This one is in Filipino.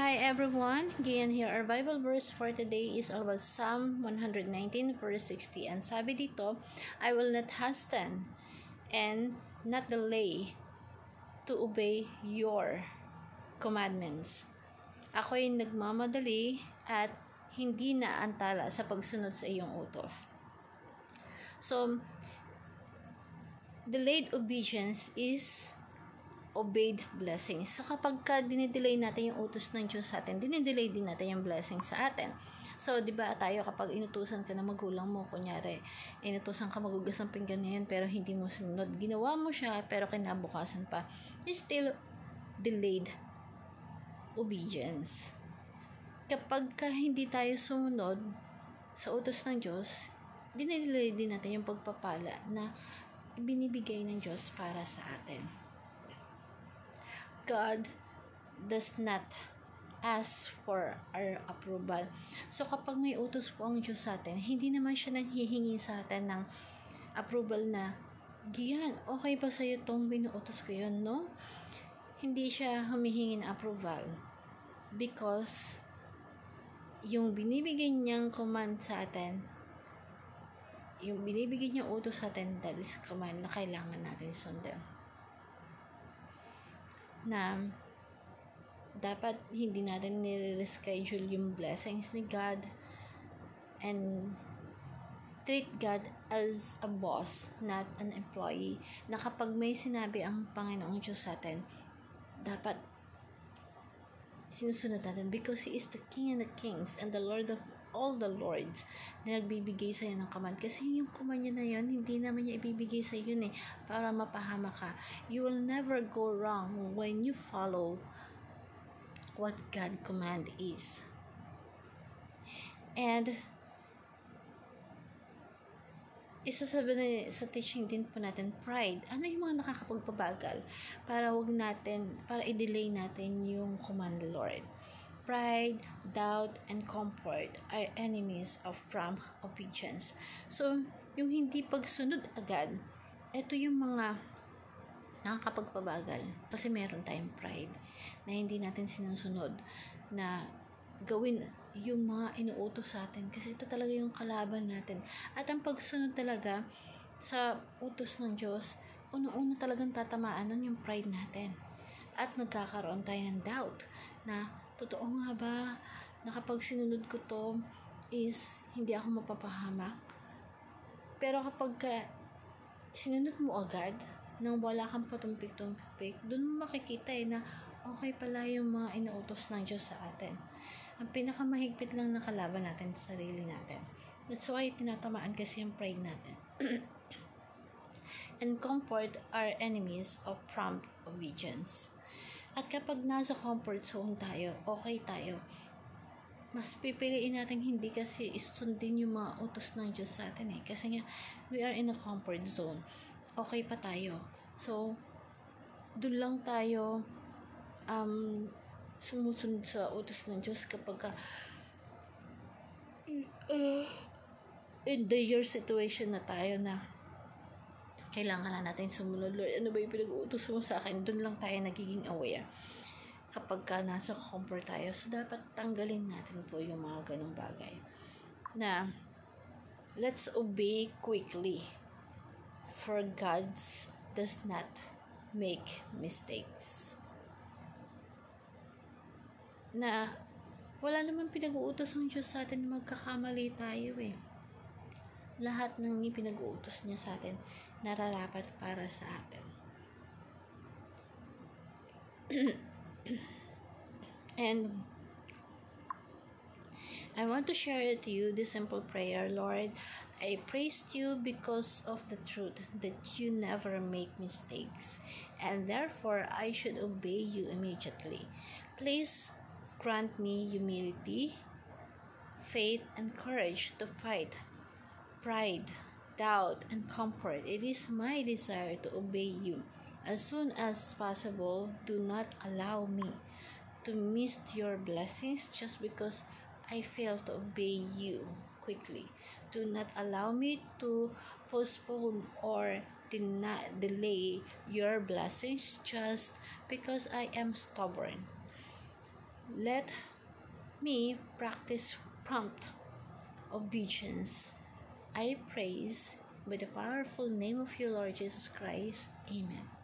Hi everyone, again here our Bible verse for today is all about Psalm 119 verse 60, and sabi dito, I will not hasten and not delay to obey your commandments. Ako'y nagmamadali at hindi naantala sa pagsunod sa iyong utos. So, delayed obedience is obeyed blessings. So, kapag dinidelay natin yung utos ng Diyos sa atin, dinidelay din natin yung blessing sa atin. So, di ba tayo kapag inutusan ka na magulang mo, kunyari, inutusan ka magugas ng pinggan ngayon, pero hindi mo sunod. Ginawa mo siya, pero kinabukasan pa. It's still delayed obedience. Kapag hindi tayo sumunod sa utos ng Diyos, dinidelay din natin yung pagpapala na binibigay ng Diyos para sa atin. God does not ask for our approval. So, kapag may utos po ang Diyos sa atin, hindi naman siya nanghihingi sa atin ng approval na, Gian, okay ba sa'yo itong binuutos ko yun, no? Hindi siya humihingi ng approval. Because, yung binibigay niyang command sa atin, yung binibigay niyang utos sa atin, that is command na kailangan natin sundin. Na dapat hindi natin nire-reschedule yung blessings ni God and treat God as a boss, not an employee. Na kapag may sinabi ang Panginoong Diyos sa atin, dapat sinusunod natin because He is the King and the Kings and the Lord of all the Lords na nagbibigay sa'yo ng command. Kasi yung command niya na yun, hindi naman niya ibibigay sa'yo yun para mapahama ka. You will never go wrong when you follow what God command is. And isa sa teaching din po natin, pride. Ano yung mga nakakapagpabagal para i-delay natin yung command of the Lord? Pride, doubt, and comfort are enemies of prompt obedience. So, yung hindi pagsunod agad, ito yung mga nakakapagpabagal. Kasi meron tayong pride na hindi natin sinusunod na gawin yung mga inuutos sa atin. Kasi ito talaga yung kalaban natin. At ang pagsunod talaga sa utos ng Diyos, una-una talagang tatamaan nun yung pride natin. At nagkakaroon tayo ng doubt na totoo nga ba na kapag sinunod ko to is hindi ako mapapahamak? Pero kapag sinunod mo agad nang wala kang patumpik-tumpik, dun mo makikita na okay pala yung mga inuutos ng Diyos sa atin. Ang pinakamahigpit lang na kalaban natin sa sarili natin. That's why tinatamaan kasi yung pride natin. And comfort are enemies of prompt obedience. At kapag nasa comfort zone tayo, okay tayo, mas pipiliin natin hindi kasi sundin yung mga utos ng Diyos sa atin Kasi nga, we are in a comfort zone. Okay pa tayo. So, dun lang tayo sumusunod sa utos ng Diyos kapag in dire situation na tayo na kailangan na natin sumunod. Lord, ano ba yung pinag-uutos mo sa akin? Doon lang tayo nagiging aware kapag nasa comfort tayo. So, dapat tanggalin natin po yung mga ganong bagay. Na, let's obey quickly. For God does not make mistakes. Na, wala naman pinag-uutos ng Diyos sa atin na magkakamali tayo Lahat ng pinag-uutos niya sa atin nararapat para sa atin. And I want to share to you this simple prayer. Lord, I praise you because of the truth that you never make mistakes, and therefore I should obey you immediately. Please grant me humility, faith, and courage to fight pride, doubt, and comfort. It is my desire to obey you as soon as possible. Do not allow me to miss your blessings just because I fail to obey you quickly. Do not allow me to postpone or delay your blessings just because I am stubborn. Let me practice prompt obedience. I praise by the powerful name of your Lord Jesus Christ. Amen.